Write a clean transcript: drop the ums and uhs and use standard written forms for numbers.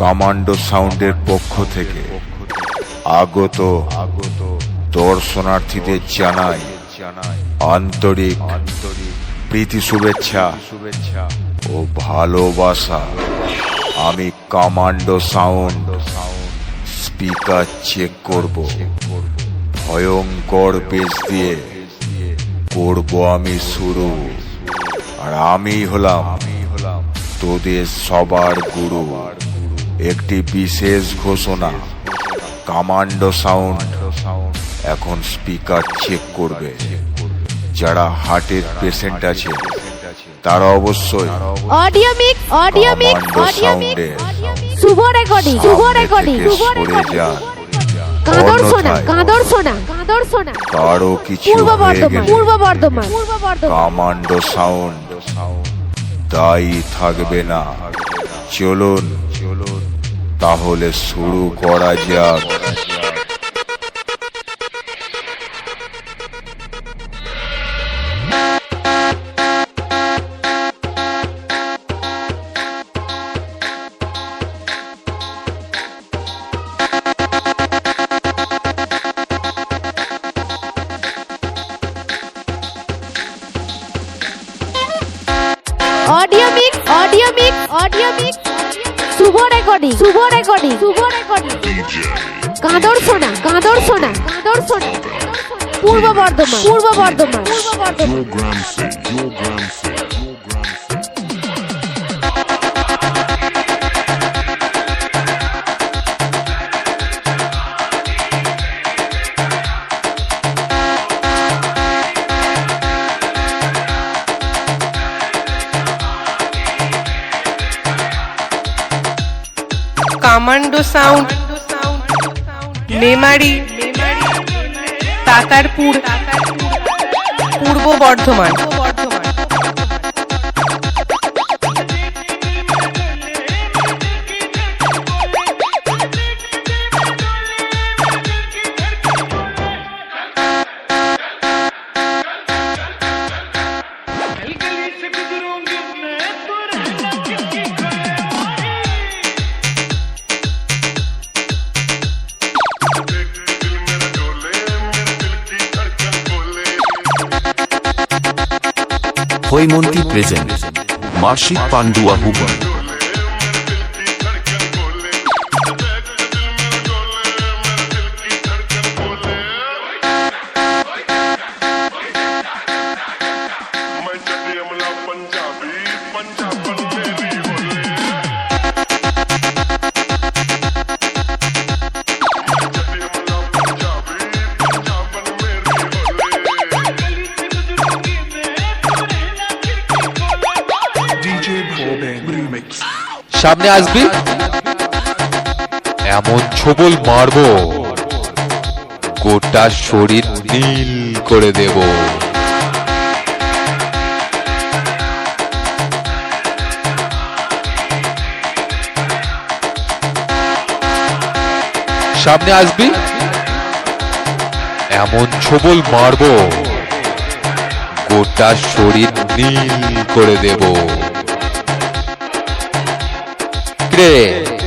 Commando সাউন্ডের পক্ষ থেকে আগত দর্শনার্থীদের জানাই আন্তরিক প্রীতি শুভেচ্ছা ও ভালোবাসা। আমি কমান্ডো সাউন্ড স্পিকার চেক করব, ভয়ঙ্কর বেস দিয়ে করব আমি শুরু। আর আমি হলাম তোদের সবার গুরু। একটি বিশেষ ঘোষণা, কমান্ডো সাউন্ড এখন স্পিকার চেক করবে। যারা হার্টের পেশেন্ট আছে তারা অবশ্যই কমান্ডো সাউন্ডে শুভ রেকর্ডিং সরে যান। কারো কিছু হয়ে গেলে পূর্ব বর্ধমান কমান্ডো সাউন্ড দায়ী থাকবে না। চলুন তাহলে শুরু করা যাক। অডিও মিক্স শুভ রেকর্ডিং কাঁদর সোনা পূর্ব বর্ধমান কমান্ডো সাউন্ড মেমারি তাতারপুর পূর্ব বর্ধমান। হৈমন্তী প্রেজেন্ট মার্শিক পান্ডুয়া ভুবন। সামনে আসবি, এমন ছবল মারবো গোটা শরীর নীল করে দেব। সামনে আসবি, এমন ছবল মারবো গোটা শরীর নীল করে দেব। রে